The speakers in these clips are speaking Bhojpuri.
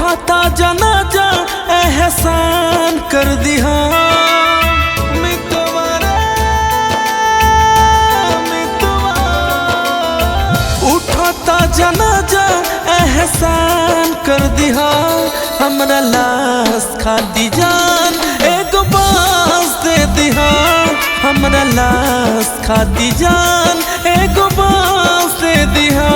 उठाता जनाजा एहसान कर दिया। उठाता जनाजा एहसान कर दिया। हमरा लाश खाती जान एक बास दे दिया। हमरा लाश खाती जान एक बास दे दिया।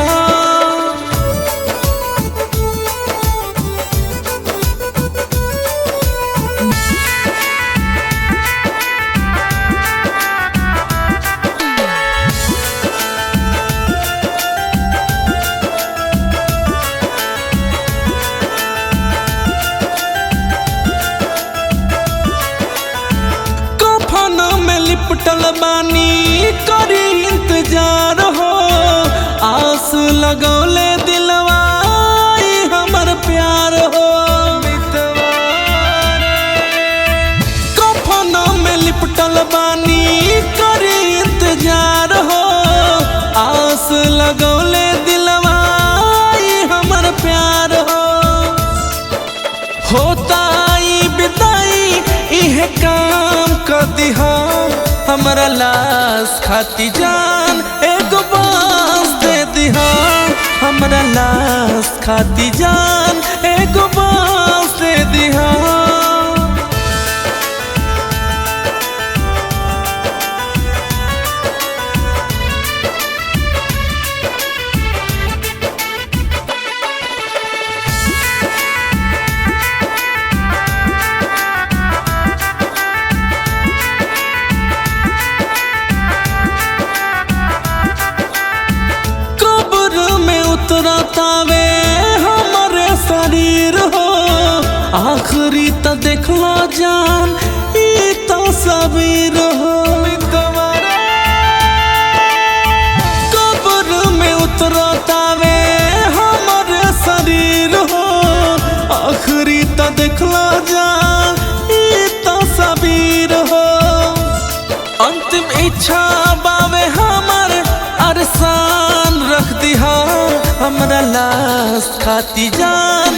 लिपटल बानी करी इंतजार हो। आस लगौले दिलवा हमर प्यार हो। कफन में लिपटल बानी करी इंतजार हो। आस लगौले दिलवा हमर प्यार हो। होता विदाई इहे काम कर दिहा। हमरा लाश खाती जान एक बास दे दिहा। हमरा लाश खाती जान एक बास दे दिहा। उतरतावे हमारे शरीर हो। आखिरी तो देखला जान ई तस्वीर हो। कब्र में उतरतावे हमारे शरीर हो। आखिरी तो देखला जान ई तस्वीर हो। अंतिम इच्छा बावे हमार अरसान रख दिहा। हमरा लाश खाती जान